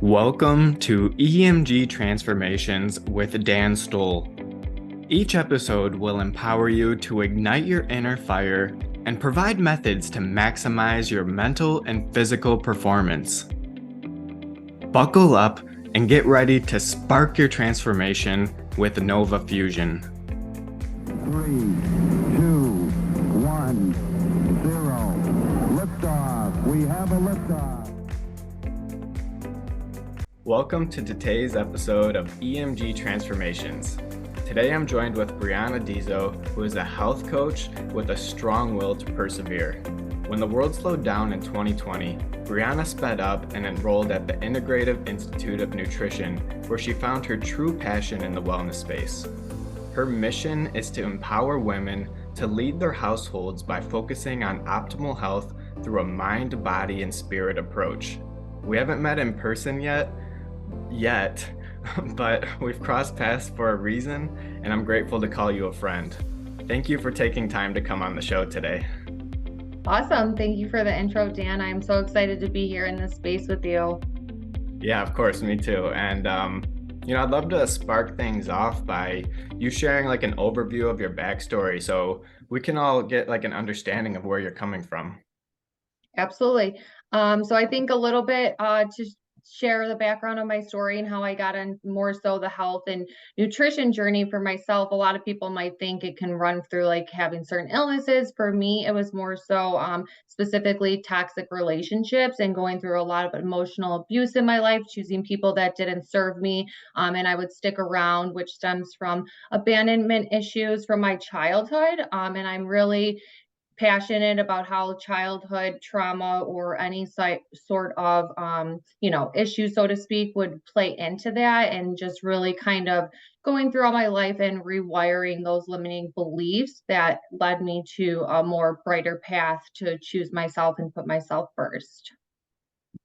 Welcome to EMG Transformations with Dan Stoll. Each episode will empower you to ignite your inner fire and provide methods to maximize your mental and physical performance. Buckle up and get ready to spark your transformation with Nova Fusion. 3, 2, 1, 0. Liftoff. We have a liftoff. Welcome to today's episode of EMG Transformations. Today I'm joined with Bree Dizeo, who is a health coach with a strong will to persevere. When the world slowed down in 2020, Brianna sped up and enrolled at the Integrative Institute of Nutrition, where she found her true passion in the wellness space. Her mission is to empower women to lead their households by focusing on optimal health through a mind, body, and spirit approach. We haven't met in person yet, but we've crossed paths for a reason, and I'm grateful to call you a friend. Thank you for taking time to come on the show today. Awesome. Thank you for the intro, Dan. I'm so excited to be here in this space with you. Yeah, of course, me too. And, I'd love to spark things off by you sharing like an overview of your backstory so we can all get like an understanding of where you're coming from. Absolutely. So I think a little bit to share the background of my story and how I got on more so the health and nutrition journey for myself. A lot of people might think it can run through like having certain illnesses. For me, it was more so specifically toxic relationships and going through a lot of emotional abuse in my life, choosing people that didn't serve me. And I would stick around, which stems from abandonment issues from my childhood. And I'm really passionate about how childhood trauma or any sort of issue, so to speak, would play into that, and just really kind of going through all my life and rewiring those limiting beliefs that led me to a more brighter path to choose myself and put myself first.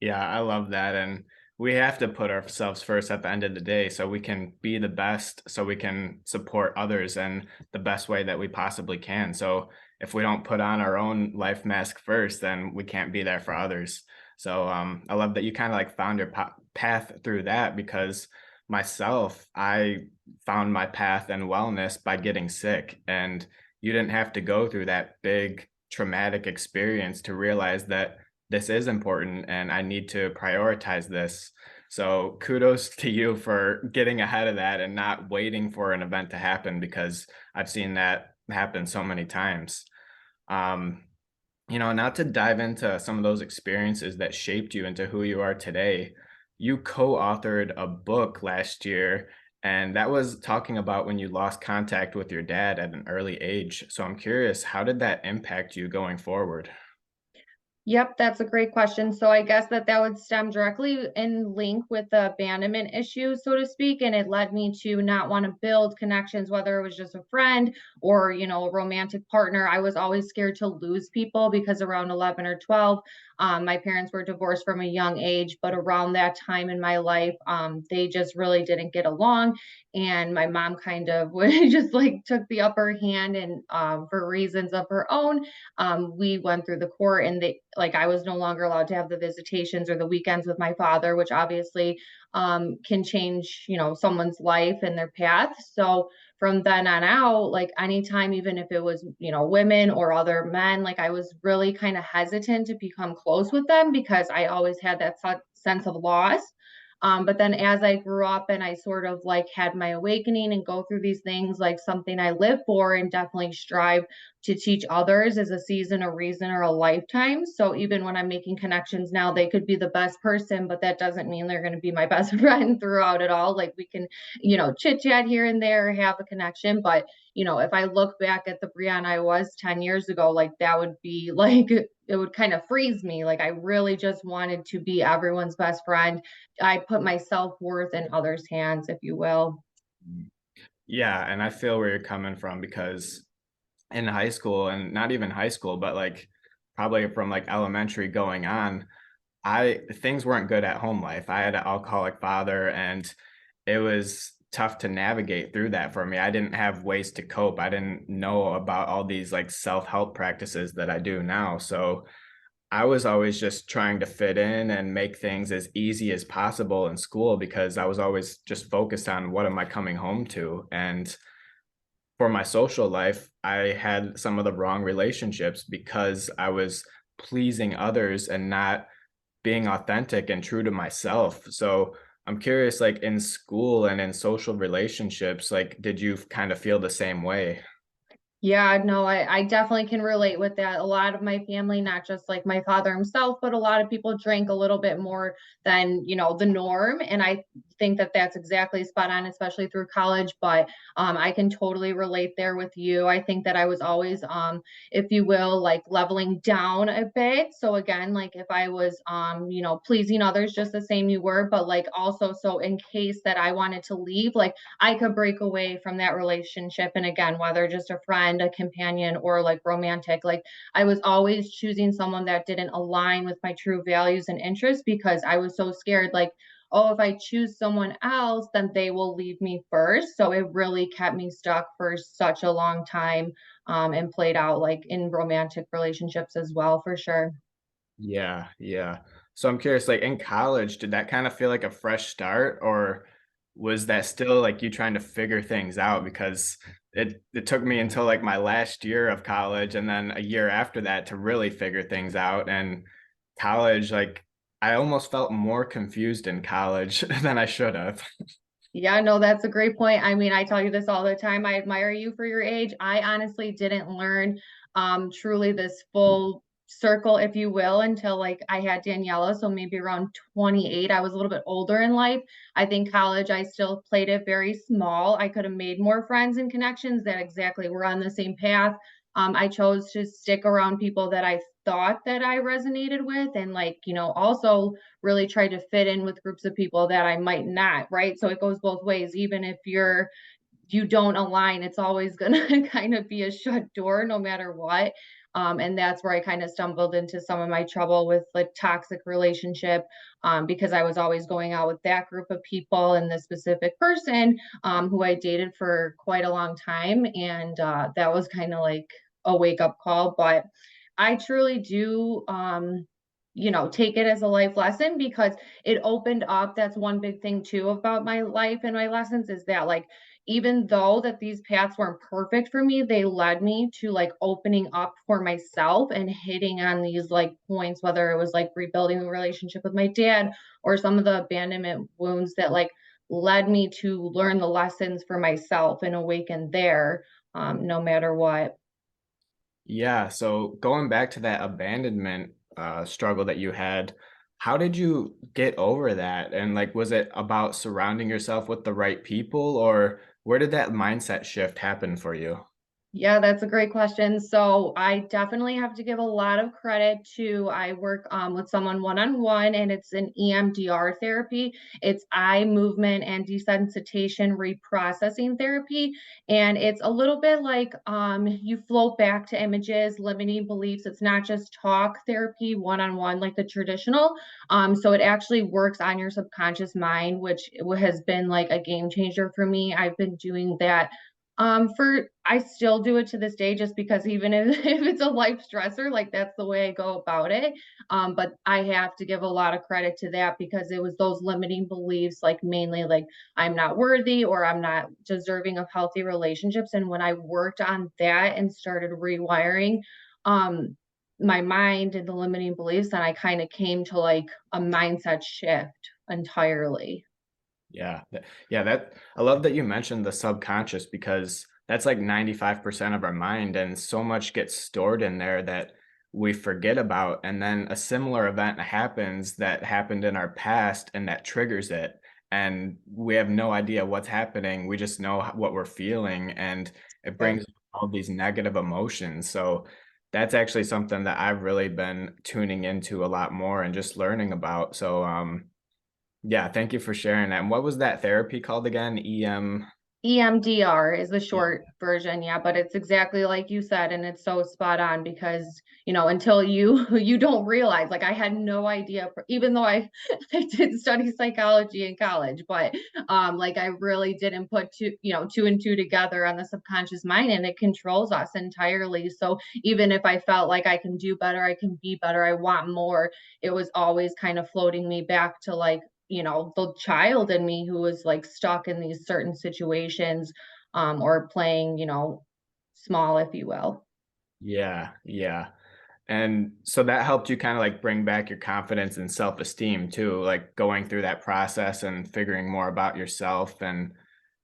Yeah, I love that. And we have to put ourselves first at the end of the day so we can be the best, so we can support others in the best way that we possibly can. So if we don't put on our own life mask first, then we can't be there for others. So I love that you kind of like found your path through that, because myself, I found my path in wellness by getting sick. And you didn't have to go through that big traumatic experience to realize that this is important and I need to prioritize this. So kudos to you for getting ahead of that and not waiting for an event to happen, because I've seen that happen so many times. Not to dive into some of those experiences that shaped you into who you are today, you co-authored a book last year, and that was talking about when you lost contact with your dad at an early age. So I'm curious, how did that impact you going forward? Yep, that's a great question. So I guess that would stem directly in link with the abandonment issue, so to speak. And it led me to not want to build connections, whether it was just a friend or, a romantic partner. I was always scared to lose people because around 11 or 12, my parents were divorced from a young age, but around that time in my life, they just really didn't get along. And my mom kind of just like took the upper hand, and for reasons of her own, we went through the court, and I was no longer allowed to have the visitations or the weekends with my father, which obviously can change, someone's life and their path. So from then on out, like anytime, even if it was, women or other men, like I was really kind of hesitant to become close with them because I always had that sense of loss. But then as I grew up and I sort of like had my awakening and go through these things, like something I live for and definitely strive to teach others is a season, a reason, or a lifetime. So even when I'm making connections now, they could be the best person, but that doesn't mean they're going to be my best friend throughout it all. Like we can, chit chat here and there, have a connection. But, if I look back at the Brianna I was 10 years ago, like that would be like, it would kind of freeze me. Like I really just wanted to be everyone's best friend. I put my self-worth in others' hands, if you will. Yeah, and I feel where you're coming from, because in high school, and not even high school, but like probably from like elementary going on, things weren't good at home life. I had an alcoholic father, and it was tough to navigate through that for me. I didn't have ways to cope. I didn't know about all these like self-help practices that I do now. So I was always just trying to fit in and make things as easy as possible in school because I was always just focused on what am I coming home to. And for my social life, I had some of the wrong relationships because I was pleasing others and not being authentic and true to myself. So I'm curious, like in school and in social relationships, like did you kind of feel the same way? Yeah, no, I definitely can relate with that. A lot of my family, not just like my father himself, but a lot of people drink a little bit more than, the norm. And I think that that's exactly spot on, especially through college. But I can totally relate there with you. I think that I was always, if you will, like leveling down a bit. So again, like if I was, pleasing others just the same you were, but like also, so in case that I wanted to leave, like I could break away from that relationship. And again, whether just a friend, a companion, or like romantic, like I was always choosing someone that didn't align with my true values and interests because I was so scared, like, oh, if I choose someone else, then they will leave me first. So it really kept me stuck for such a long time, and played out like in romantic relationships as well, for sure. Yeah, yeah. So I'm curious, like in college, did that kind of feel like a fresh start, or was that still like you trying to figure things out? Because it took me until like my last year of college and then a year after that to really figure things out. And college, like I almost felt more confused in college than I should have. Yeah, no, that's a great point. I mean, I tell you this all the time. I admire you for your age. I honestly didn't learn truly this full circle, if you will, until like I had Daniela. So maybe around 28. I was a little bit older in life. I think college, I still played it very small. I could have made more friends and connections that exactly were on the same path. I chose to stick around people that I thought that I resonated with and like, also really try to fit in with groups of people that I might not, right? So it goes both ways. Even if you don't align, it's always gonna kind of be a shut door no matter what. And that's where I kind of stumbled into some of my trouble with like toxic relationship, because I was always going out with that group of people and this specific person, who I dated for quite a long time. And that was kind of like a wake up call. But I truly do, take it as a life lesson because it opened up. That's one big thing too about my life and my lessons is that like even though that these paths weren't perfect for me, they led me to like opening up for myself and hitting on these like points, whether it was like rebuilding the relationship with my dad or some of the abandonment wounds that like led me to learn the lessons for myself and awaken there, no matter what. Yeah, so going back to that abandonment struggle that you had, how did you get over that? And like, was it about surrounding yourself with the right people, or where did that mindset shift happen for you? Yeah, that's a great question. So I definitely have to give a lot of credit to I work with someone one-on-one, and it's an EMDR therapy. It's eye movement and desensitization reprocessing therapy. And it's a little bit like you float back to images, limiting beliefs. It's not just talk therapy one-on-one like the traditional. So it actually works on your subconscious mind, which has been like a game changer for me. I've been doing that for I still do it to this day just because even if, if it's a life stressor, like that's the way I go about it. But I have to give a lot of credit to that because it was those limiting beliefs, like mainly like I'm not worthy or I'm not deserving of healthy relationships. And when I worked on that and started rewiring um my mind and the limiting beliefs, then I kind of came to like a mindset shift entirely. Yeah. Yeah, that I love that you mentioned the subconscious because that's like 95% of our mind and so much gets stored in there that we forget about. And then a similar event happens that happened in our past and that triggers it. And we have no idea what's happening. We just know what we're feeling and it Right. brings all these negative emotions. So that's actually something that I've really been tuning into a lot more and just learning about. So yeah, thank you for sharing that. And what was that therapy called again? EM. EMDR is the Yeah. short version, yeah, but it's exactly like you said, and it's so spot on because, until you you don't realize, like I had no idea, even though I I did study psychology in college, but like I really didn't put two and two together on the subconscious mind, and it controls us entirely. So even if I felt like I can do better, I can be better, I want more, it was always kind of floating me back to like the child in me who was like stuck in these certain situations, or playing, small, if you will. Yeah, yeah. And so that helped you kind of like bring back your confidence and self-esteem too, like going through that process and figuring more about yourself. And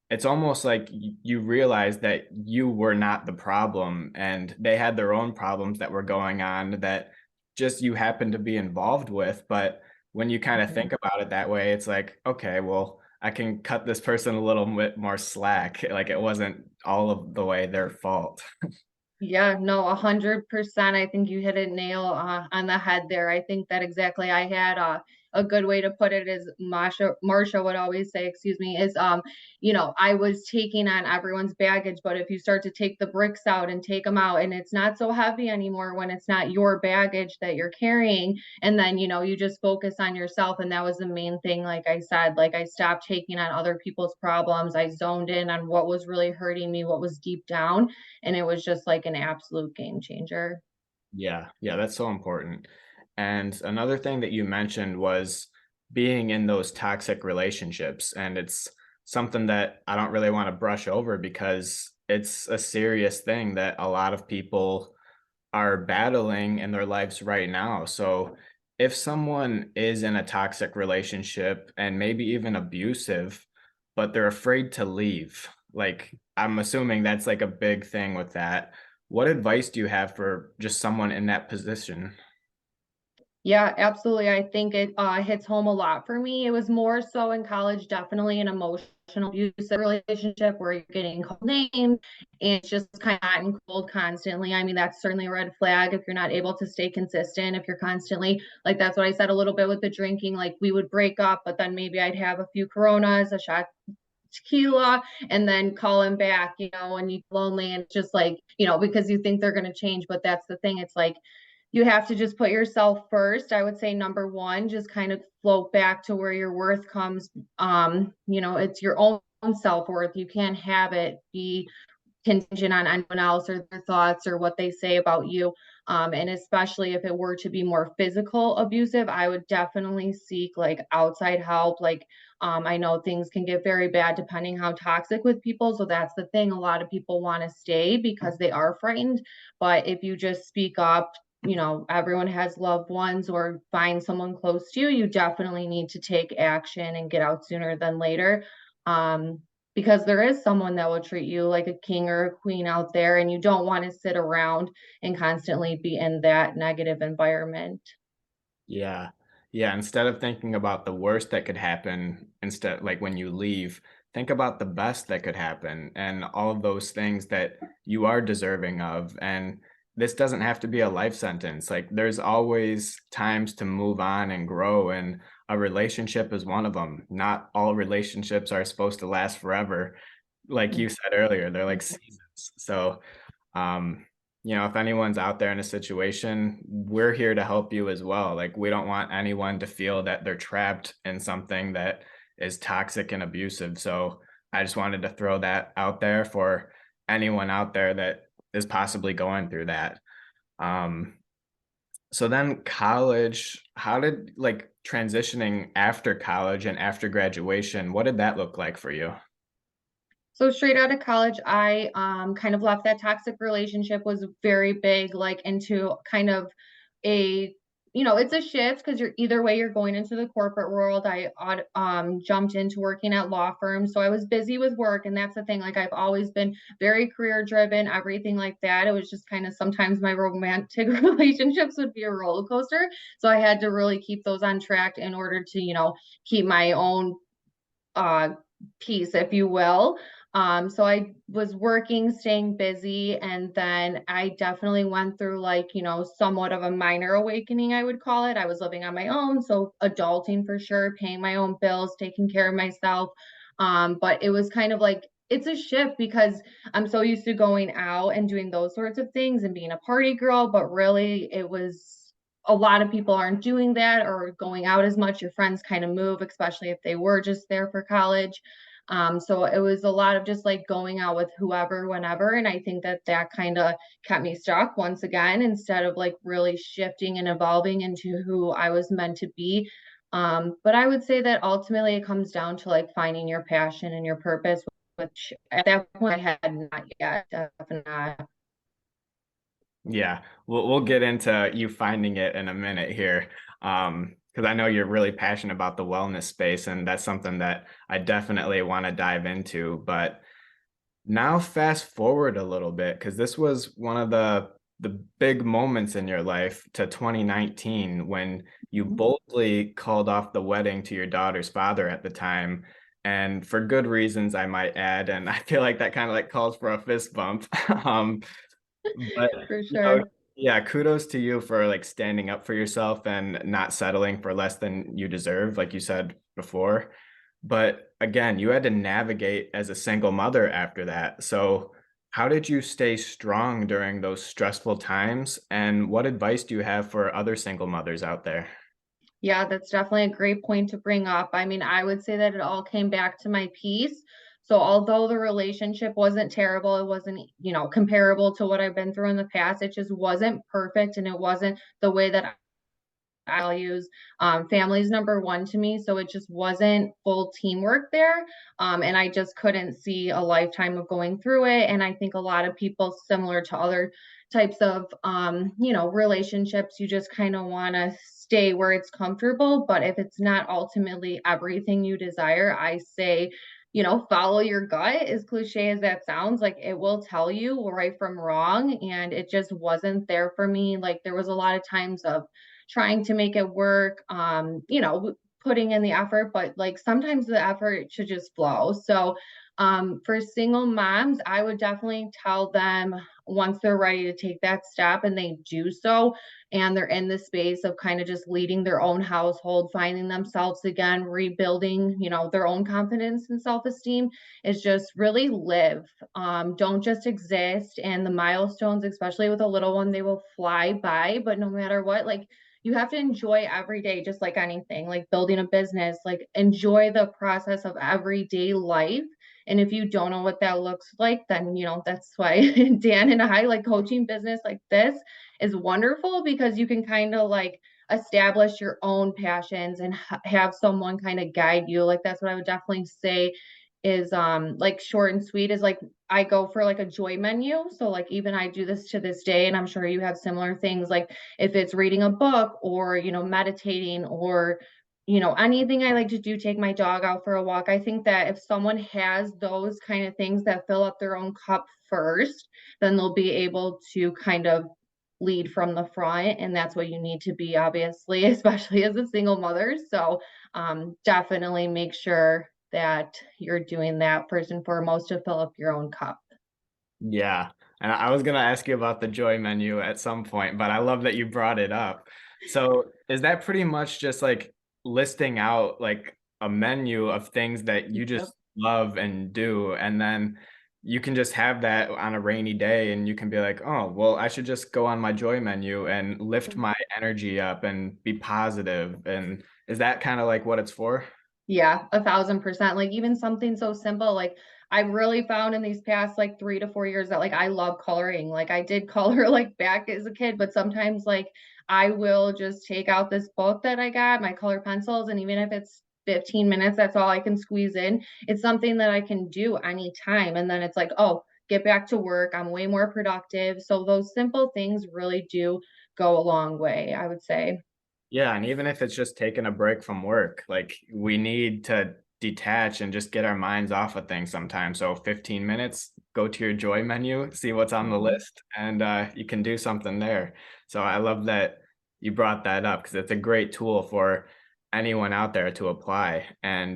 it's almost like you realize that you were not the problem and they had their own problems that were going on that just you happened to be involved with. But when you kind of Mhm. think about it that way, it's like, okay, well, I can cut this person a little bit more slack. Like it wasn't all of the way their fault. Yeah, no, 100%. I think you hit a nail on the head there. I think that exactly. I had a good way to put it is Marsha would always say, excuse me, is I was taking on everyone's baggage, but if you start to take the bricks out and take them out, and it's not so heavy anymore when it's not your baggage that you're carrying, and then you just focus on yourself, and that was the main thing. Like I said, like I stopped taking on other people's problems. I zoned in on what was really hurting me, what was deep down, and it was just like an absolute game changer. Yeah, yeah, that's so important. And another thing that you mentioned was being in those toxic relationships. And it's something that I don't really want to brush over because it's a serious thing that a lot of people are battling in their lives right now. So if someone is in a toxic relationship and maybe even abusive, but they're afraid to leave, like I'm assuming that's like a big thing with that. What advice do you have for just someone in that position? Yeah, absolutely. I think it hits home a lot for me. It was more so in college, definitely an emotional abusive relationship where you're getting called names and it's just kind of hot and cold constantly. I mean, that's certainly a red flag if you're not able to stay consistent, if you're constantly like that's what I said a little bit with the drinking. Like we would break up, but then maybe I'd have a few Coronas, a shot tequila, and then call him back, and you're lonely, and it's just like, because you think they're going to change. But that's the thing. It's like you have to just put yourself first. I would say number one, just kind of float back to where your worth comes. It's your own self-worth. You can't have it be contingent on anyone else or their thoughts or what they say about you. And especially if it were to be more physical abusive, I would definitely seek like outside help. Like, I know things can get very bad depending how toxic with people. So that's the thing. A lot of people want to stay because they are frightened. But if you just speak up, everyone has loved ones or find someone close to you, you definitely need to take action and get out sooner than later. Um, because there is someone that will treat you like a king or a queen out there, and you don't want to sit around and constantly be in that negative environment. Yeah. Yeah, instead of thinking about the worst that could happen, instead like when you leave, think about the best that could happen and all of those things that you are deserving of. And this doesn't have to be a life sentence. Like there's always times to move on and grow, and a relationship is one of them. Not all relationships are supposed to last forever. Like you said earlier, they're like seasons. So um if anyone's out there in a situation, we're here to help you as well. Like we don't want anyone to feel that they're trapped in something that is toxic and abusive. So I just wanted to throw that out there for anyone out there that is possibly going through that. um so then college, how did like transitioning after college and after graduation, what did that look like for you? So straight out of college, I kind of left that toxic relationship, was very big, like into kind of a, it's a shift because you're either way you're going into the corporate world. I jumped into working at law firms, so I was busy with work, and that's the thing. Like I've always been very career driven, everything like that. It was just kind of sometimes my romantic relationships would be a roller coaster, so I had to really keep those on track in order to keep my own uh piece, if you will. So I was working, staying busy, and then I definitely went through like, somewhat of a minor awakening, I would call it. I was living on my own, so adulting for sure, paying my own bills, taking care of myself. But it was kind of like it's a shift because I'm so used to going out and doing those sorts of things and being a party girl, but really it was a lot of people aren't doing that or going out as much. Your friends kind of move, especially if they were just there for college. So it was a lot of just like going out with whoever, whenever. And I think that that kind of kept me stuck once again, instead of like really shifting and evolving into who I was meant to be. But I would say that ultimately it comes down to like finding your passion and your purpose, which at that point I had not yet, definitely not. Yeah, we'll get into you finding it in a minute here. Because I know you're really passionate about the wellness space, and that's something that I definitely want to dive into. But now fast forward a little bit, because this was one of the big moments in your life to 2019 when you boldly called off the wedding to your daughter's father at the time. And for good reasons, I might add. And I feel like that kind of like calls for a fist bump. But For you know, sure. yeah, kudos to you for like standing up for yourself and not settling for less than you deserve, like you said before. But again, you had to navigate as a single mother after that. So, how did you stay strong during those stressful times? And what advice do you have for other single mothers out there? Yeah, that's definitely a great point to bring up. I mean, I would say that it all came back to my peace. So although the relationship wasn't terrible, it wasn't, comparable to what I've been through in the past. It just wasn't perfect and it wasn't the way that values. Family's number one to me, so it just wasn't full teamwork there. And I just couldn't see a lifetime of going through it. And I think a lot of people, similar to other types of, relationships, you just kind of want to stay where it's comfortable. But if it's not ultimately everything you desire, I say, follow your gut. As cliche as that sounds, like it will tell you right from wrong. And it just wasn't there for me. Like there was a lot of times of trying to make it work, putting in the effort, but like sometimes the effort should just flow. So for single moms, I would definitely tell them once they're ready to take that step and they do so, and they're in the space of kind of just leading their own household, finding themselves again, rebuilding, their own confidence and self-esteem, is just really live. Don't just exist. And the milestones, especially with a little one, they will fly by. But no matter what, like you have to enjoy every day, just like anything, like building a business, like enjoy the process of everyday life. And if you don't know what that looks like, then, that's why Dan and I like coaching business like this is wonderful, because you can kind of like establish your own passions and have someone kind of guide you. Like that's what I would definitely say is like short and sweet, is like I go for like a joy menu. So like even I do this to this day, and I'm sure you have similar things, like if it's reading a book or, meditating or, anything I like to do, take my dog out for a walk. I think that if someone has those kind of things that fill up their own cup first, then they'll be able to kind of lead from the front. And that's what you need to be, obviously, especially as a single mother. So definitely make sure that you're doing that first and foremost to fill up your own cup. Yeah. And I was going to ask you about the joy menu at some point, but I love that you brought it up. So, is that pretty much just like listing out like a menu of things that you Yep. just love and do? And then you can just have that on a rainy day and you can be like, oh, well, I should just go on my joy menu and lift my energy up and be positive. And is that kind of like what it's for? Yeah, 1,000%. Like even something so simple, like I've really found in these past like 3 to 4 years that like I love coloring. Like I did color like back as a kid, but sometimes like I will just take out this book that I got, my color pencils, and even if it's 15 minutes, that's all I can squeeze in. It's something that I can do anytime. And then it's like, oh, get back to work. I'm way more productive. So those simple things really do go a long way, I would say. Yeah, and even if it's just taking a break from work, like we need to detach and just get our minds off of things sometimes. So 15 minutes, go to your joy menu, see what's on the Mhm. list, and you can do something there. So I love that you brought that up because it's a great tool for anyone out there to apply. And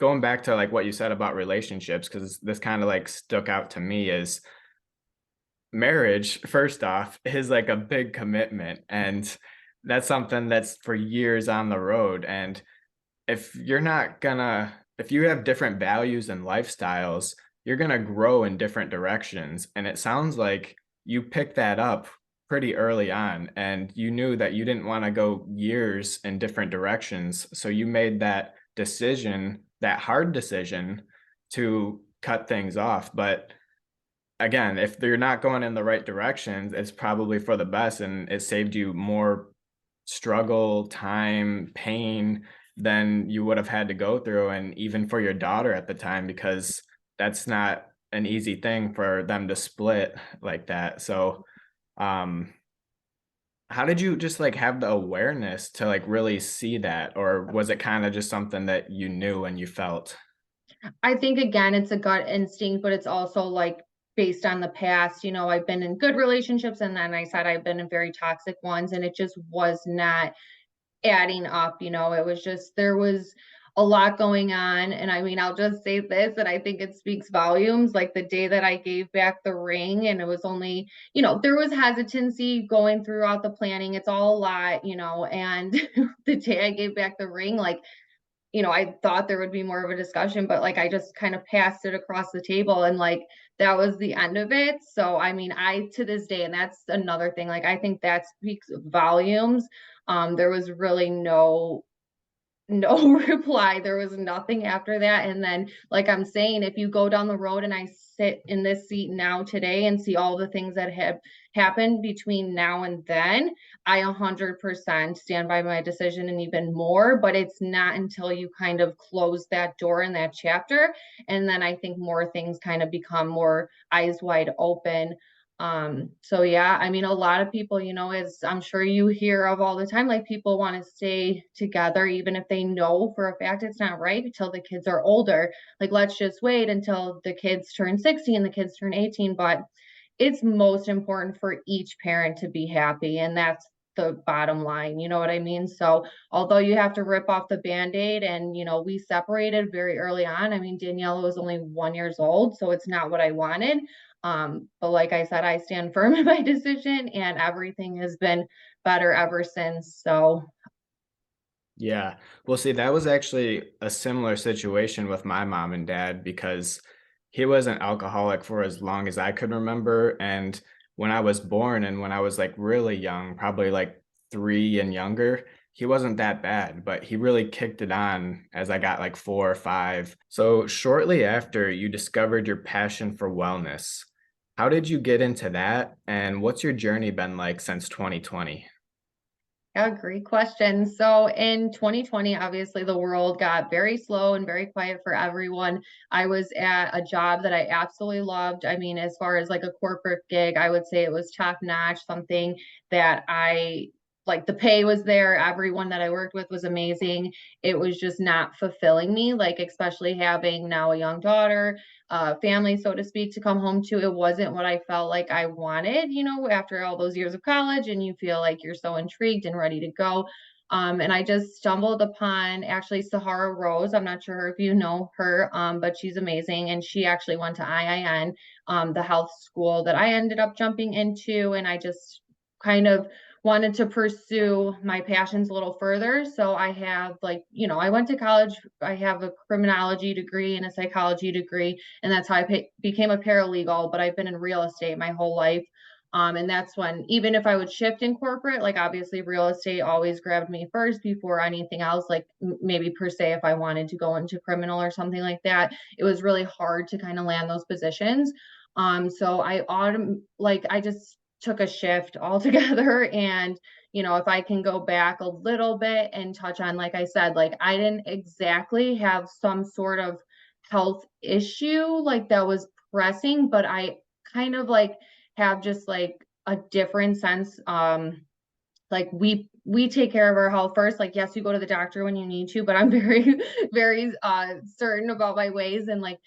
going back to like what you said about relationships, because this kind of like stuck out to me is marriage, first off, is like a big commitment. And that's something that's for years on the road. And if you're not gonna, if you have different values and lifestyles, you're going to grow in different directions. And it sounds like you picked that up pretty early on and you knew that you didn't want to go years in different directions. So you made that decision, that hard decision to cut things off. But again, if they're not going in the right directions, it's probably for the best and it saved you more struggle, time, pain than you would have had to go through. And even for your daughter at the time, because that's not an easy thing for them to split like that. So, um, how did you just like have the awareness to like really see that? Or was it kind of just something that you knew and you felt? I think again, it's a gut instinct, but it's also like based on the past. I've been in good relationships and then I said I've been in very toxic ones and it just was not adding up. It was just there was a lot going on. And I mean, I'll just say this, and I think it speaks volumes. Like the day that I gave back the ring, and it was only, there was hesitancy going throughout the planning. It's all a lot, and the day I gave back the ring, like I thought there would be more of a discussion, but like I just kind of passed it across the table and like that was the end of it. So I mean, I to this day, and that's another thing, like I think that speaks volumes. There was really no reply. There was nothing after that. And then, like I'm saying, if you go down the road and I sit in this seat now today and see all the things that have happened between now and then, I 100% stand by my decision and even more. But it's not until you kind of close that door in that chapter. And then I think more things kind of become more eyes wide open. So yeah, I mean, a lot of people, as I'm sure you hear of all the time, like people want to stay together, even if they know for a fact it's not right until the kids are older. Like, let's just wait until the kids turn 16, the kids turn 18. But it's most important for each parent to be happy. And that's the bottom line. You know what I mean? So although you have to rip off the band-aid and, we separated very early on. I mean, Daniela was only 1 year old, so it's not what I wanted. But like I said, I stand firm in my decision and everything has been better ever since. So Yeah. Well, see, that was actually a similar situation with my mom and dad because he was an alcoholic for as long as I could remember. And when I was born and when I was like really young, probably like 3 and younger, he wasn't that bad, but he really kicked it on as I got like 4 or 5. So shortly after you discovered your passion for wellness, how did you get into that? And what's your journey been like since 2020? yeah, great question. So in 2020, obviously the world got very slow and very quiet for everyone. I was at a job that I absolutely loved. I mean, as far as like a corporate gig, I would say it was top notch, something that I like the pay was there. Everyone that I worked with was amazing. It was just not fulfilling me, like especially having now a young daughter, family, so to speak, to come home to. It wasn't what I felt like I wanted, after all those years of college, and you feel like you're so intrigued and ready to go. And I just stumbled upon actually Sahara Rose. I'm not sure if you know her, but she's amazing. And she actually went to IIN, the health school that I ended up jumping into. And I just kind of wanted to pursue my passions a little further. So I have like, I went to college. I have a criminology degree and a psychology degree, and that's how I became a paralegal. But I've been in real estate my whole life. And that's when, even if I would shift in corporate, like obviously real estate always grabbed me first before anything else, like maybe per se, if I wanted to go into criminal or something like that, it was really hard to kind of land those positions. So I just took a shift altogether. And, if I can go back a little bit and touch on, like I said, like I didn't exactly have some sort of health issue like that was pressing, but I kind of like have just like a different sense. Like we take care of our health first. Like, yes, you go to the doctor when you need to, but I'm very, very certain about my ways. And like,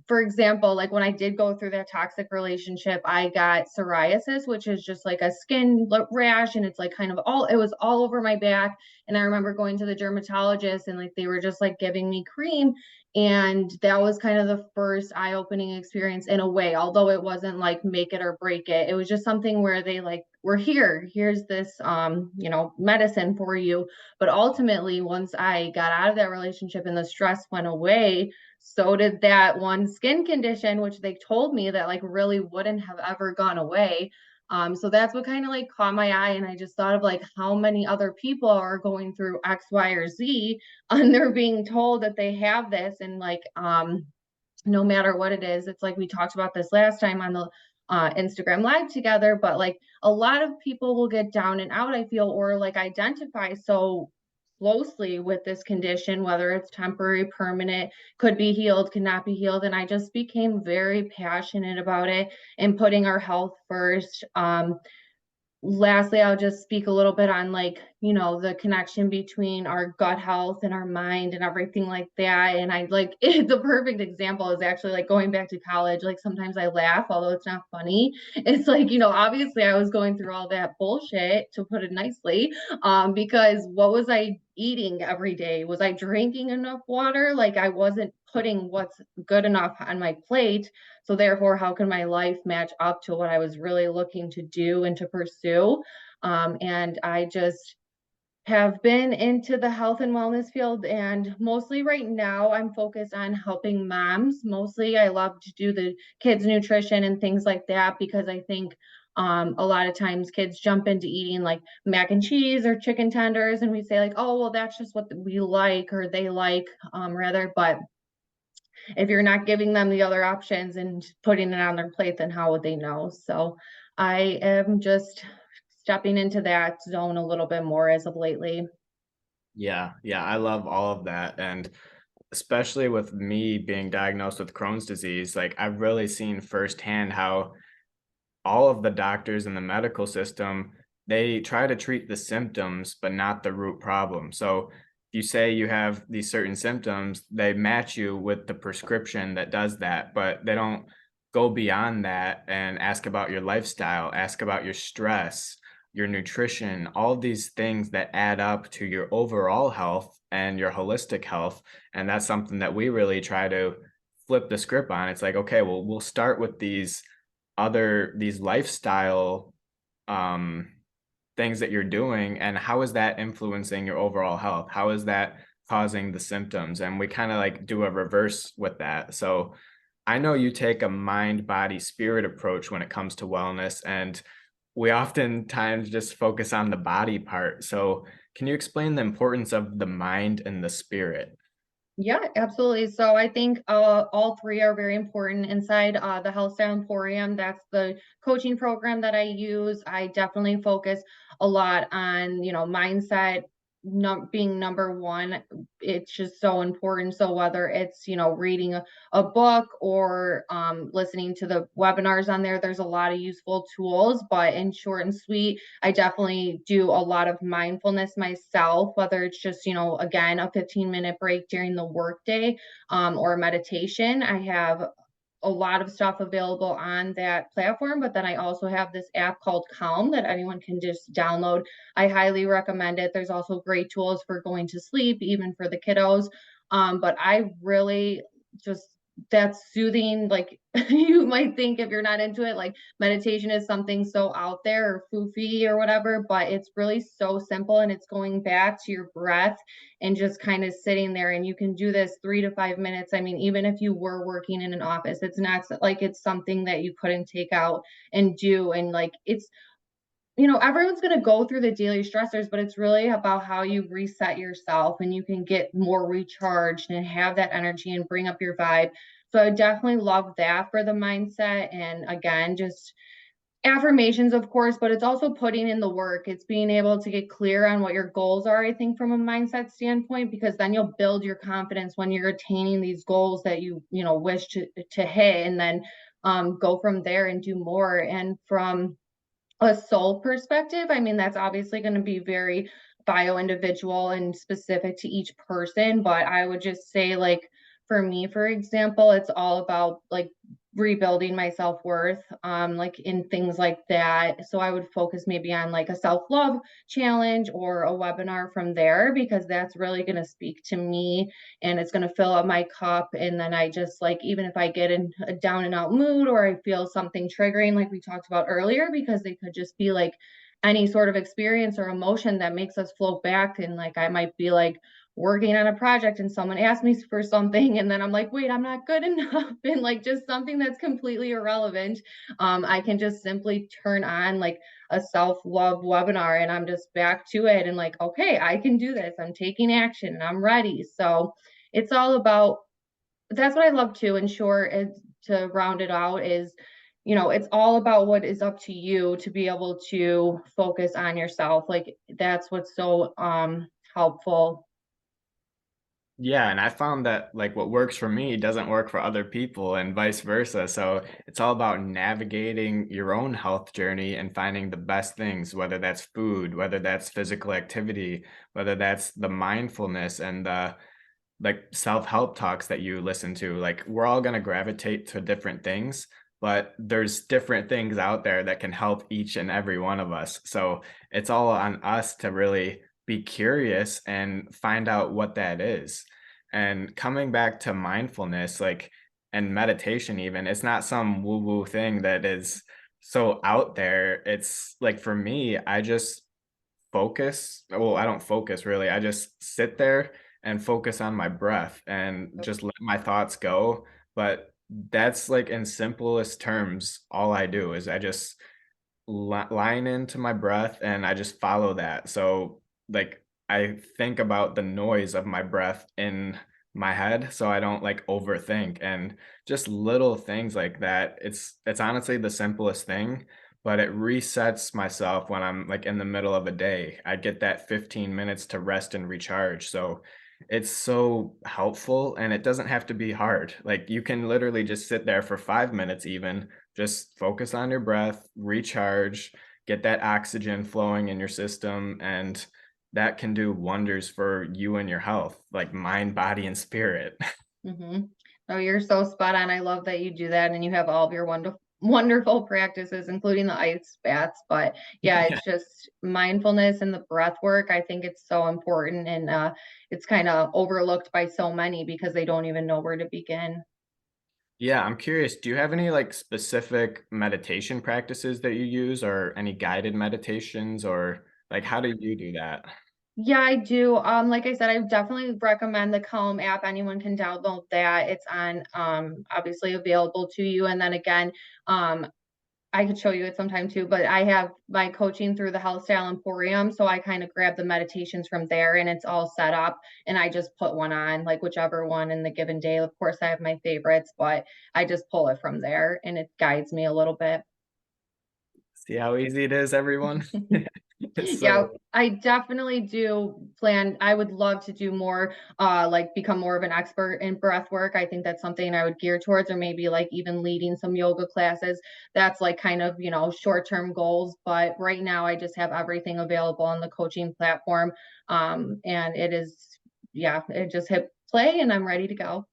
for example, like when I did go through that toxic relationship, I got psoriasis, which is just like a skin rash, and it's like kind of it was all over my back. And I remember going to the dermatologist and like they were just like giving me cream. And that was kind of the first eye-opening experience in a way, although it wasn't like make it or break it. It was just something where they like we're here, here's this, medicine for you. But ultimately, once I got out of that relationship and the stress went away, so did that one skin condition, which they told me that like really wouldn't have ever gone away. So that's what kind of like caught my eye. And I just thought of like how many other people are going through X, Y, or Z and they're being told that they have this. And like, no matter what it is, it's like we talked about this last time on the Instagram live together, but like a lot of people will get down and out, I feel, or like identify so closely with this condition, whether it's temporary, permanent, could be healed, could not be healed. And I just became very passionate about it and putting our health first. Lastly, I'll just speak a little bit on like, the connection between our gut health and our mind and everything like that. And I like the perfect example is actually like going back to college. Like sometimes I laugh, although it's not funny. It's like, obviously I was going through all that bullshit, to put it nicely. Because what was I eating every day? Was I drinking enough water? Like I wasn't putting what's good enough on my plate. So therefore, how can my life match up to what I was really looking to do and to pursue? And I just have been into the health and wellness field, and mostly right now I'm focused on helping moms. Mostly I love to do the kids nutrition and things like that, because I think a lot of times kids jump into eating like mac and cheese or chicken tenders, and we say like, oh well, that's just what we like or they like, rather. But if you're not giving them the other options and putting it on their plate, then how would they know? So I am just stepping into that zone a little bit more as of lately. Yeah, yeah, I love all of that. And especially with me being diagnosed with Crohn's disease, like I've really seen firsthand how all of the doctors in the medical system, they try to treat the symptoms, but not the root problem. So you say you have these certain symptoms, they match you with the prescription that does that, but they don't go beyond that and ask about your lifestyle, ask about your stress, your nutrition, all these things that add up to your overall health and your holistic health. And that's something that we really try to flip the script on. It's like, okay, well, we'll start with these lifestyle um things that you're doing, and how is that influencing your overall health, how is that causing the symptoms, and we kind of like do a reverse with that. So I know you take a mind body spirit approach when it comes to wellness, and we oftentimes just focus on the body part. So can you explain the importance of the mind and the spirit? Yeah, absolutely. So I think all three are very important inside the Health Style Emporium. That's the coaching program that I use. I definitely focus a lot on, mindset being number one. It's just so important. So whether it's, reading a book or listening to the webinars on there, there's a lot of useful tools. But in short and sweet, I definitely do a lot of mindfulness myself, whether it's just, again, a 15-minute break during the workday, or meditation. I have a lot of stuff available on that platform, but then I also have this app called Calm that anyone can just download. I highly recommend it. There's also great tools for going to sleep, even for the kiddos. But I really just, that's soothing. Like you might think if you're not into it, like meditation is something so out there or foofy or whatever, but it's really so simple, and it's going back to your breath and just kind of sitting there. And you can do this 3 to 5 minutes. I mean, even if you were working in an office, it's not like it's something that you couldn't take out and do. And like it's, everyone's going to go through the daily stressors, but it's really about how you reset yourself and you can get more recharged and have that energy and bring up your vibe. So I definitely love that for the mindset. And again, just affirmations, of course, but it's also putting in the work. It's being able to get clear on what your goals are, I think, from a mindset standpoint, because then you'll build your confidence when you're attaining these goals that wish to hit, and then go from there and do more. And from a soul perspective, I mean, that's obviously going to be very bio individual and specific to each person. But I would just say, like, for me, for example, it's all about like rebuilding my self-worth, like in things like that. So I would focus maybe on like a self-love challenge or a webinar from there, because that's really going to speak to me and it's going to fill up my cup. And then I just like, even if I get in a down and out mood or I feel something triggering, like we talked about earlier, because they could just be like any sort of experience or emotion that makes us float back. And like, I might be like, working on a project and someone asks me for something and then I'm like, wait, I'm not good enough. And like just something that's completely irrelevant. I can just simply turn on like a self-love webinar and I'm just back to it and like, okay, I can do this. I'm taking action and I'm ready. So it's all about, that's what I love to ensure is, to round it out, is it's all about what is up to you to be able to focus on yourself. Like that's what's so helpful. Yeah, and I found that like what works for me doesn't work for other people and vice versa. So it's all about navigating your own health journey and finding the best things, whether that's food, whether that's physical activity, whether that's the mindfulness and the like self-help talks that you listen to. Like we're all going to gravitate to different things, but there's different things out there that can help each and every one of us. So it's all on us to really be curious and find out what that is. And coming back to mindfulness, like, and meditation, even, it's not some woo woo thing that is so out there. It's like for me, I just focus. Well, I don't focus really. I just sit there and focus on my breath and just let my thoughts go. But that's like in simplest terms, all I do is I just line into my breath and I just follow that. So like I think about the noise of my breath in my head so I don't like overthink, and just little things like that. It's honestly the simplest thing, but it resets myself when I'm like in the middle of a day. I get that 15 minutes to rest and recharge. So it's so helpful and it doesn't have to be hard. Like you can literally just sit there for 5 minutes even, just focus on your breath, recharge, get that oxygen flowing in your system, and that can do wonders for you and your health, like mind, body, and spirit. Mhm. Oh, you're so spot on. I love that you do that and you have all of your wonderful practices, including the ice baths. But yeah, Yeah. it's just mindfulness and the breath work. I think it's so important and it's kind of overlooked by so many because they don't even know where to begin. Yeah, I'm curious, do you have any like specific meditation practices that you use or any guided meditations, or like how do you do that? Yeah, I do. Like I said, I definitely recommend the Calm app. Anyone can download that. It's on obviously available to you. And then again, um I could show you it sometime too, but I have my coaching through the Health Style Emporium. So I kind of grab the meditations from there and it's all set up and I just put one on, like whichever one in the given day. Of course, I have my favorites, but I just pull it from there and it guides me a little bit. See how easy it is, everyone? Yeah, So I definitely do plan. I would love to do more, like become more of an expert in breath work. I think that's something I would gear towards, or maybe like even leading some yoga classes. That's like kind of, short-term goals. But right now I just have everything available on the coaching platform. And it is, yeah, it just hit play and I'm ready to go.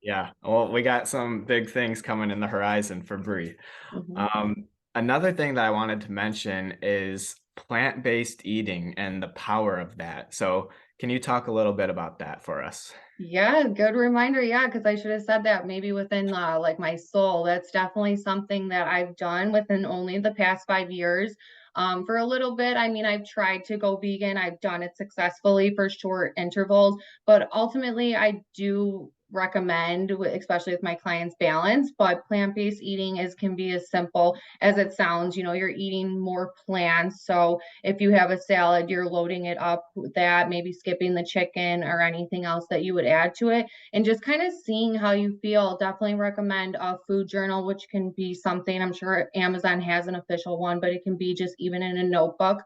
yeah, well, we got some big things coming in the horizon for Bree. Mhm. Um, Another thing that I wanted to mention is plant-based eating and the power of that. So, can you talk a little bit about that for us? Yeah, good reminder. Yeah, because I should have said that maybe within like my soul. That's definitely something that I've done within only the past 5 years. For a little bit, I mean, I've tried to go vegan. I've done it successfully for short intervals, but ultimately, I do recommend, especially with my clients, balance. But plant-based eating is can be as simple as it sounds. You're eating more plants, so if you have a salad, you're loading it up with that, maybe skipping the chicken or anything else that you would add to it, and just kind of seeing how you feel. Definitely recommend a food journal, which can be something, I'm sure Amazon has an official one, but it can be just even in a notebook.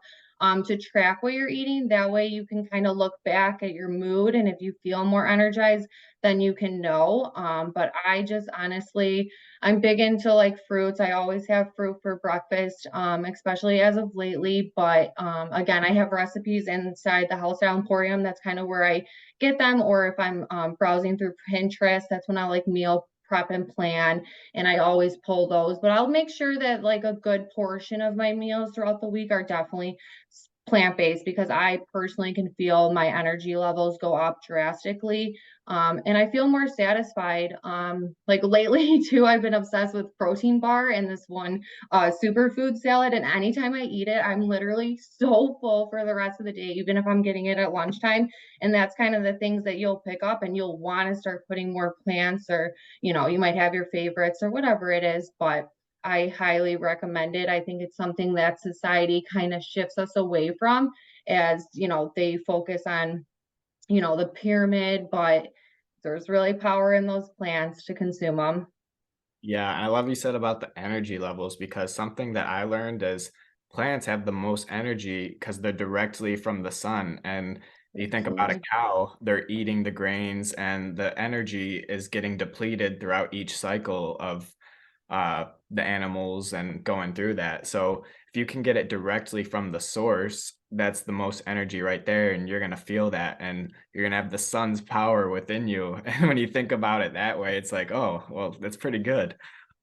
To track what you're eating. That way you can kind of look back at your mood. And if you feel more energized, then you can know. But I just honestly, I'm big into like fruits. I always have fruit for breakfast, especially as of lately. But again, I have recipes inside the Health Style Emporium. That's kind of where I get them. Or if I'm browsing through Pinterest, that's when I like meal prep and plan, and I always pull those, but I'll make sure that like a good portion of my meals throughout the week are definitely plant-based, because I personally can feel my energy levels go up drastically. And I feel more satisfied. Like lately too, I've been obsessed with protein bar and this one superfood salad. And anytime I eat it, I'm literally so full for the rest of the day, even if I'm getting it at lunchtime. And that's kind of the things that you'll pick up, and you'll want to start putting more plants, or, you might have your favorites or whatever it is, but I highly recommend it. I think it's something that society kind of shifts us away from, as, they focus on, the pyramid, but there's really power in those plants to consume them. Yeah, I love you said about the energy levels, because something that I learned is plants have the most energy because they're directly from the sun. And you think about a Absolutely. cow, they're eating the grains and the energy is getting depleted throughout each cycle of the animals and going through that. So if you can get it directly from the source, that's the most energy right there, and you're gonna feel that, and you're gonna have the sun's power within you. And when you think about it that way, it's like, oh, well, that's pretty good.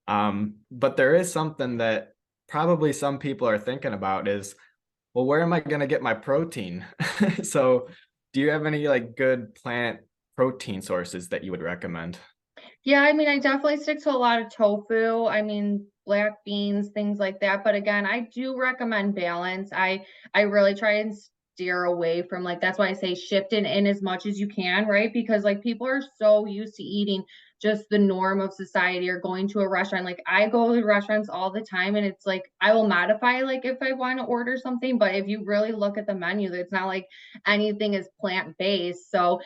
But there is something that probably some people are thinking about is, well, where am I gonna get my protein? So do you have any like good plant protein sources that you would recommend? Yeah, I mean, I definitely stick to a lot of tofu. I mean, black beans, things like that. But again, I do recommend balance. I really try and steer away from, like, that's why I say shift in as much as you can, right? Because like people are so used to eating just the norm of society, or going to a restaurant. Like I go to restaurants all the time, and it's like I will modify like if I want to order something, but if you really look at the menu, it's not like anything is plant-based. So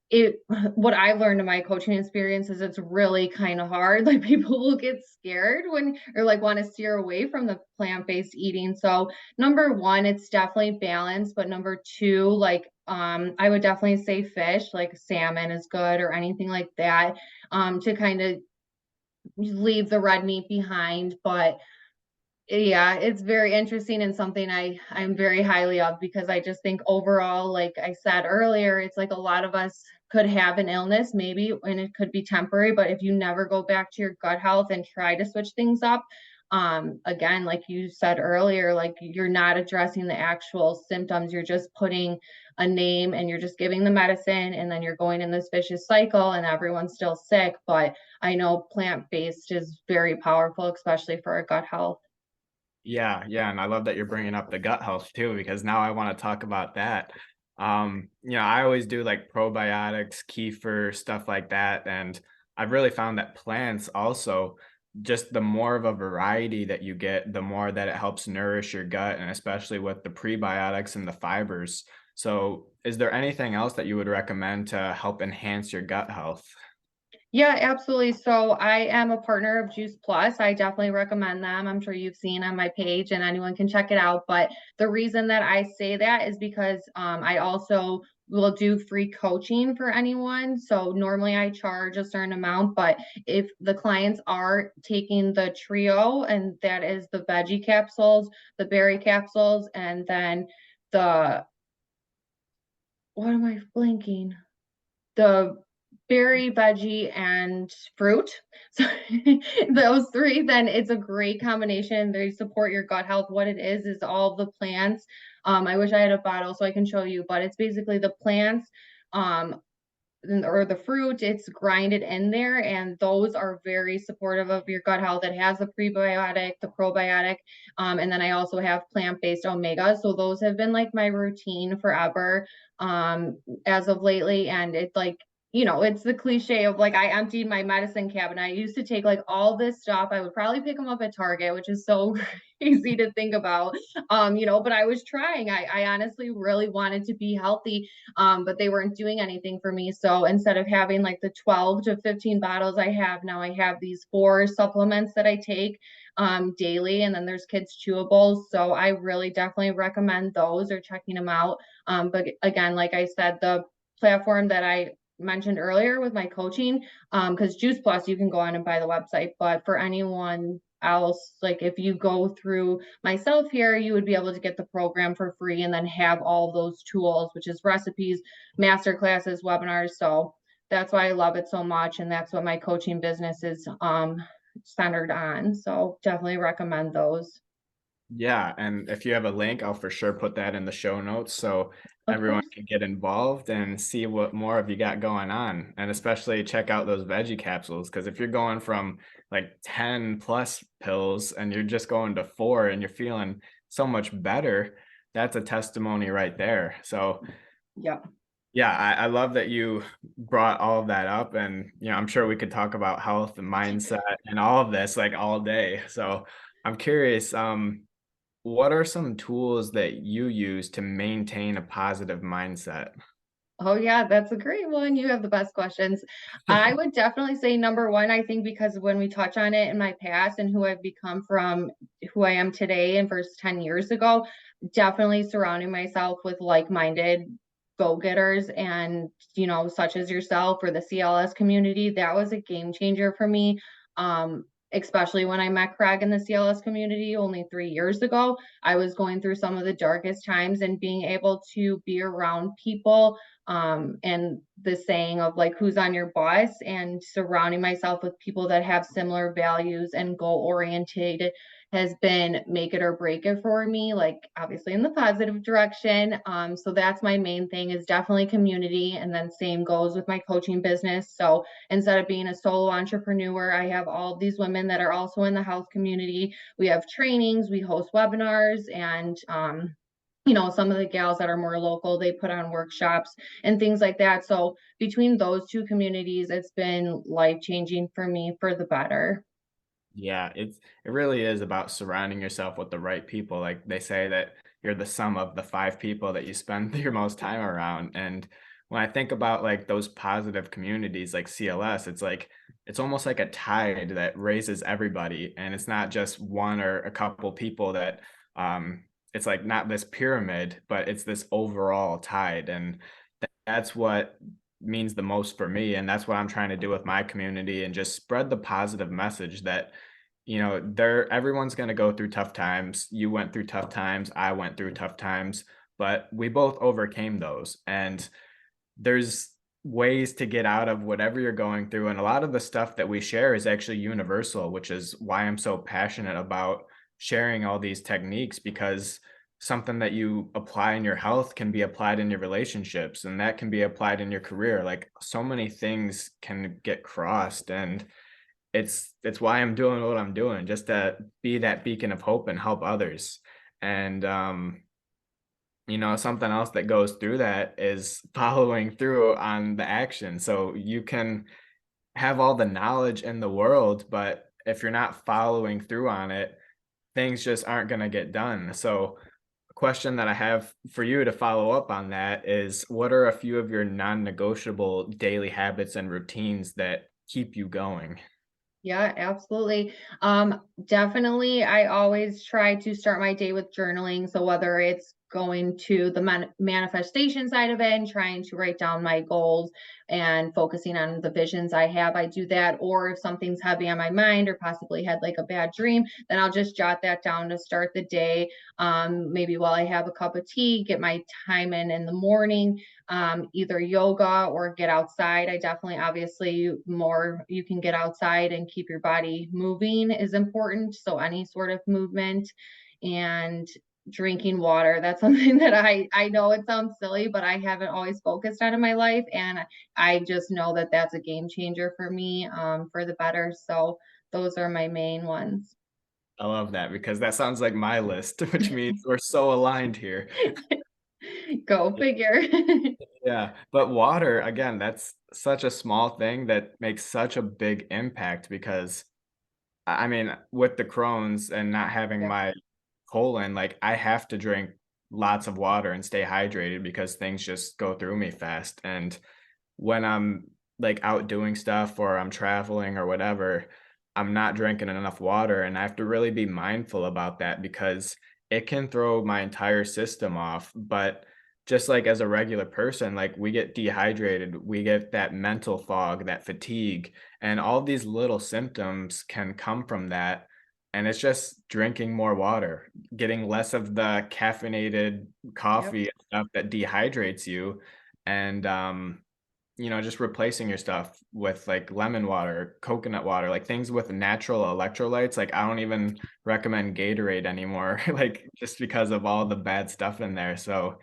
it what I've learned in my coaching experience is it's really kind of hard. Like people will get scared when, or like want to steer away from the plant-based eating. So number one, it's definitely balance. But number two, like I would definitely say fish, like salmon is good, or anything like that, to kind of leave the red meat behind. But yeah, it's very interesting, and something I'm very highly of, because I just think overall, like I said earlier, it's like a lot of us could have an illness maybe, and it could be temporary, but if you never go back to your gut health and try to switch things up, again, like you said earlier, like you're not addressing the actual symptoms, you're just putting a name, and you're just giving the medicine, and then you're going in this vicious cycle, and everyone's still sick. But I know plant-based is very powerful, especially for our gut health. Yeah, yeah, and I love that you're bringing up the gut health too, because now I want to talk about that. I always do like probiotics, kefir, stuff like that, and I've really found that plants also, just the more of a variety that you get, the more that it helps nourish your gut, and especially with the prebiotics and the fibers. So, is there anything else that you would recommend to help enhance your gut health? Yeah, absolutely. So I am a partner of Juice Plus. I definitely recommend them. I'm sure you've seen on my page, and anyone can check it out. But the reason that I say that is because I also will do free coaching for anyone. So normally I charge a certain amount, but if the clients are taking the trio, and that is the veggie capsules, the berry capsules, and then the, what am I blinking? The berry, veggie, and fruit. So those three, then it's a great combination. They support your gut health. What it is all the plants. I wish I had a bottle so I can show you, but it's basically the plants, um, or the fruit, it's grinded in there, and those are very supportive of your gut health. It has the prebiotic, the probiotic, and then I also have plant-based omega. So those have been like my routine forever, as of lately. And it's like, it's the cliche of like I emptied my medicine cabinet. I used to take like all this stuff. I would probably pick them up at Target, which is so crazy to think about. But I was trying. I honestly really wanted to be healthy, but they weren't doing anything for me. So instead of having like the 12 to 15 bottles I have now, I have these 4 supplements that I take daily. And then there's kids chewables. So I really definitely recommend those, or checking them out. But again, like I said, the platform that I mentioned earlier with my coaching, because Juice Plus, you can go on and buy the website. But for anyone else, like if you go through myself here, you would be able to get the program for free, and then have all those tools, which is recipes, master classes, webinars. So that's why I love it so much, and that's what my coaching business is centered on. So definitely recommend those. Yeah, and if you have a link, I'll for sure put that in the show notes so Of everyone course. can get involved and see what more of you got going on. And especially check out those veggie capsules because if you're going from like 10 plus pills and you're just going to 4 and you're feeling so much better, that's a testimony right there. So Yeah. yeah, I love that you brought all of that up, and, I'm sure we could talk about health and mindset and all of this, like, all day. So, I'm curious, what are some tools that you use to maintain a positive mindset? Oh yeah, that's a great one. You have the best questions. I would definitely say number one, I think because when we touch on it in my past and who I've become from who I am today and versus 10 years ago, definitely surrounding myself with like-minded go-getters and, such as yourself or the CLS community, that was a game changer for me. Um, Especially when I met Craig in the CLS community only 3 years ago. I was going through some of the darkest times and being able to be around people and the saying of like who's on your bus and surrounding myself with people that have similar values and goal oriented has been make it or break it for me, like obviously in the positive direction. So that's my main thing is definitely community, and then same goes with my coaching business. So instead of being a solo entrepreneur, I have all these women that are also in the health community. We have trainings, we host webinars, and some of the gals that are more local, they put on workshops and things like that. So between those two communities, it's been life changing for me for the better. Yeah, it really is about surrounding yourself with the right people. Like they say that you're the sum of the 5 people that you spend your most time around. And when I think about like those positive communities like CLS, it's like it's almost like a tide that raises everybody. And it's not just one or a couple people that it's like not this pyramid, but it's this overall tide. And that's what means the most for me, and that's what I'm trying to do with my community and just spread the positive message that there everyone's going to go through tough times. You went through tough times, I went through tough times, but we both overcame those, and there's ways to get out of whatever you're going through, and a lot of the stuff that we share is actually universal, which is why I'm so passionate about sharing all these techniques because something that you apply in your health can be applied in your relationships and that can be applied in your career. Like so many things can get crossed, and it's why I'm doing what I'm doing, just to be that beacon of hope and help others. And something else that goes through that is following through on the action. So you can have all the knowledge in the world, but if you're not following through on it, things just aren't going to get done. So, a question that I have for you to follow up on that is what are a few of your non negotiable daily habits and routines that keep you going? Yeah, absolutely. Definitely, I always try to start my day with journaling. So whether it's going to the manifestation side of it and trying to write down my goals and focusing on the visions I have, I do that. Or if something's heavy on my mind or possibly had like a bad dream, then I'll just jot that down to start the day. Maybe while I have a cup of tea, get my time in the morning, either yoga or get outside. I definitely, obviously, more you can get outside and keep your body moving is important. So any sort of movement and drinking water. That's something that I know it sounds silly, but I haven't always focused on in my life, and I just know that that's a game changer for me, for the better. So those are my main ones. I love that because that sounds like my list, which means we're so aligned here. Go figure. Yeah, but water, again, that's such a small thing that makes such a big impact because I mean, with the Crohn's and not having Yep. my colon, like I have to drink lots of water and stay hydrated because things just go through me fast. And when I'm like out doing stuff or I'm traveling or whatever, I'm not drinking enough water. And I have to really be mindful about that because it can throw my entire system off. But just like as a regular person, like we get dehydrated, we get that mental fog, that fatigue, and all these little symptoms can come from that. And it's just drinking more water, getting less of the caffeinated Yep. coffee and stuff that dehydrates you. And just replacing your stuff with like lemon water, coconut water, like things with natural electrolytes. Like I don't even recommend Gatorade anymore, like just because of all the bad stuff in there. So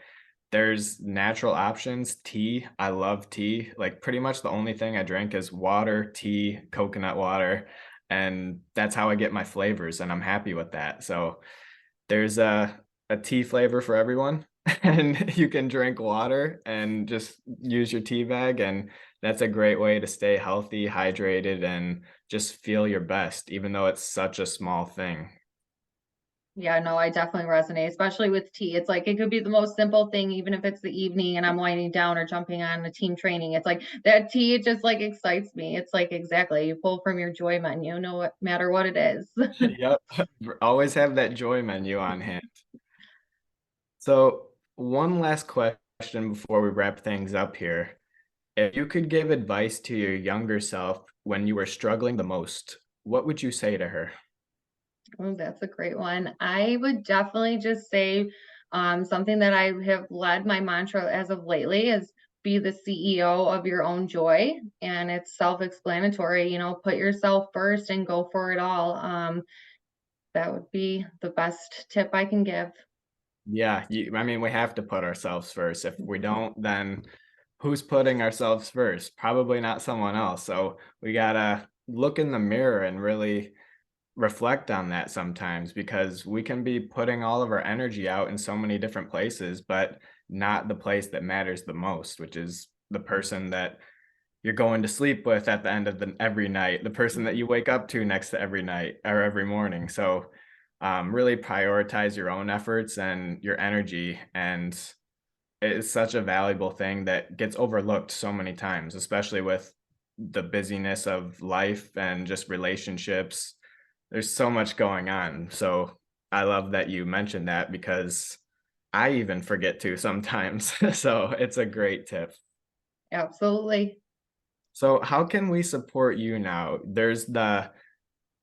there's natural options. Tea, I love tea. Like pretty much the only thing I drink is water, tea, coconut water, and that's how I get my flavors, and I'm happy with that. So there's a tea flavor for everyone, and you can drink water and just use your tea bag, and that's a great way to stay healthy, hydrated, and just feel your best, even though it's such a small thing. Yeah, no, I definitely resonate, especially with tea. It's like it could be the most simple thing, even if it's the evening and I'm winding down or jumping on a team training. It's like that tea, it just like excites me. It's like exactly you pull from your joy menu, no matter what it is. Yep. Always have that joy menu on hand. So, one last question before we wrap things up here. If you could give advice to your younger self when you were struggling the most, what would you say to her? Oh, that's a great one. I would definitely just say something that I have led my mantra as of lately is be the CEO of your own joy. And it's self-explanatory, put yourself first and go for it all. That would be the best tip I can give. Yeah, I mean, we have to put ourselves first. If we don't, then who's putting ourselves first? Probably not someone else. So we gotta look in the mirror and really reflect on that sometimes, because we can be putting all of our energy out in so many different places, but not the place that matters the most, which is the person that you're going to sleep with at the end of every night, the person that you wake up to next to every night or every morning. So really prioritize your own efforts and your energy. And it's such a valuable thing that gets overlooked so many times, especially with the busyness of life and just relationships. There's so much going on. So I love that you mentioned that, because I even forget to sometimes. So it's a great tip. Absolutely. So how can we support you now? There's the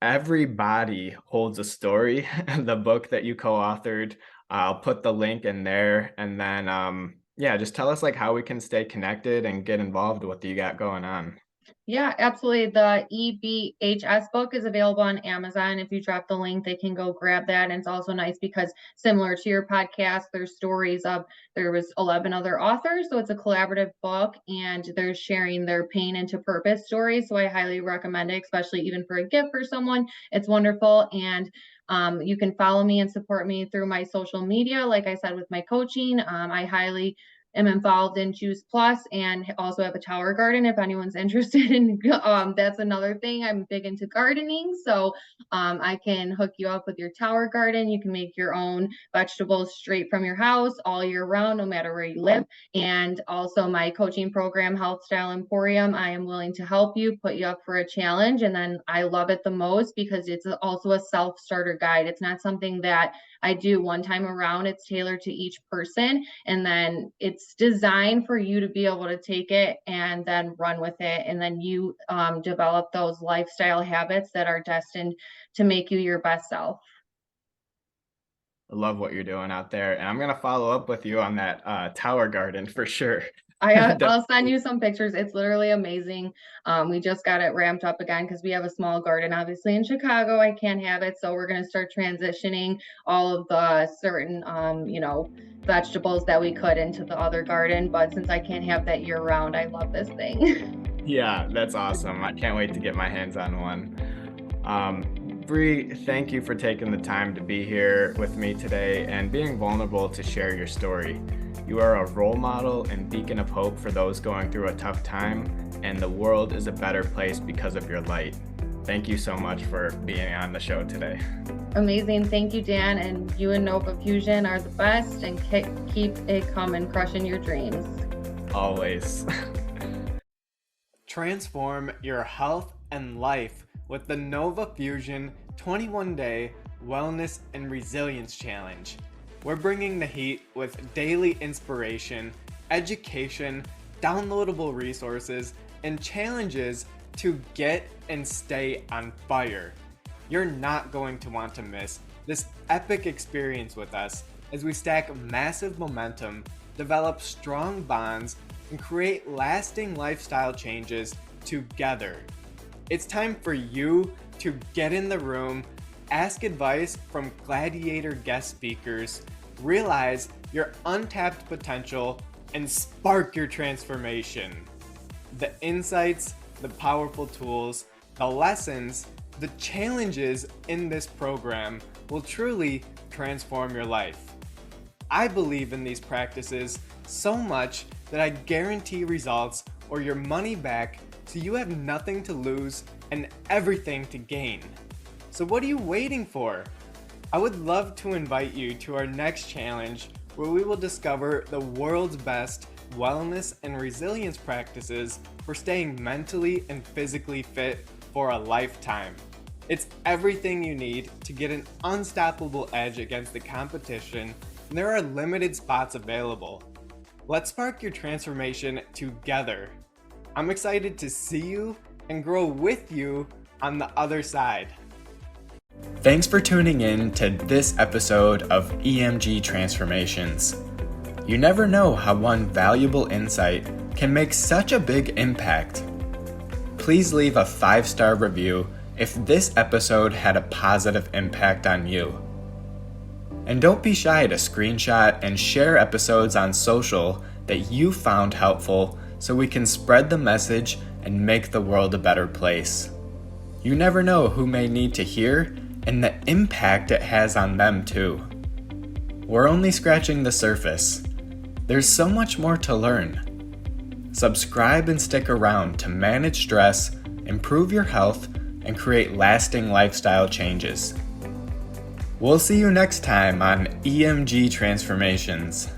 Everybody Holds a Story, the book that you co-authored. I'll put the link in there, and then yeah, just tell us like how we can stay connected and get involved with what you got going on. Yeah, absolutely. The EBHS book is available on Amazon. If you drop the link, they can go grab that. And it's also nice because similar to your podcast, there's stories of there was 11 other authors. So it's a collaborative book and they're sharing their pain into purpose stories. So I highly recommend it, especially even for a gift for someone. It's wonderful. And you can follow me and support me through my social media. Like I said, with my coaching, I highly am involved in Juice Plus and also have a tower garden if anyone's interested in that's another thing. I'm big into gardening, so I can hook you up with your tower garden. You can make your own vegetables straight from your house all year round, no matter where you live. And also my coaching program, Health Style Emporium, I am willing to help you, put you up for a challenge. And then I love it the most because it's also a self-starter guide. It's not something that I do one time around. It's tailored to each person, and then it's designed for you to be able to take it and then run with it, and then you develop those lifestyle habits that are destined to make you your best self. I love what you're doing out there, and I'm gonna follow up with you on that tower garden for sure. I'll send you some pictures. It's literally amazing. We just got it ramped up again because we have a small garden. Obviously, in Chicago, I can't have it, so we're gonna start transitioning all of the certain, vegetables that we could into the other garden. But since I can't have that year round, I love this thing. Yeah, that's awesome. I can't wait to get my hands on one. Bree, thank you for taking the time to be here with me today and being vulnerable to share your story. You are a role model and beacon of hope for those going through a tough time, and the world is a better place because of your light. Thank you so much for being on the show today. Amazing. Thank you, Dan. And you and Nova Fusion are the best, and keep it coming, crushing your dreams. Always. Transform your health and life with the Nova Fusion 21-day Wellness and Resilience Challenge. We're bringing the heat with daily inspiration, education, downloadable resources, and challenges to get and stay on fire. You're not going to want to miss this epic experience with us as we stack massive momentum, develop strong bonds, and create lasting lifestyle changes together. It's time for you to get in the room, ask advice from gladiator guest speakers, realize your untapped potential, and spark your transformation. The insights, the powerful tools, the lessons, the challenges in this program will truly transform your life. I believe in these practices so much that I guarantee results or your money back, so you have nothing to lose and everything to gain. So what are you waiting for? I would love to invite you to our next challenge, where we will discover the world's best wellness and resilience practices for staying mentally and physically fit for a lifetime. It's everything you need to get an unstoppable edge against the competition, and there are limited spots available. Let's spark your transformation together. I'm excited to see you and grow with you on the other side. Thanks for tuning in to this episode of EMG Transformations. You never know how one valuable insight can make such a big impact. Please leave a 5-star review if this episode had a positive impact on you. And don't be shy to screenshot and share episodes on social that you found helpful, so we can spread the message and make the world a better place. You never know who may need to hear and the impact it has on them too. We're only scratching the surface. There's so much more to learn. Subscribe and stick around to manage stress, improve your health, and create lasting lifestyle changes. We'll see you next time on EMG Transformations.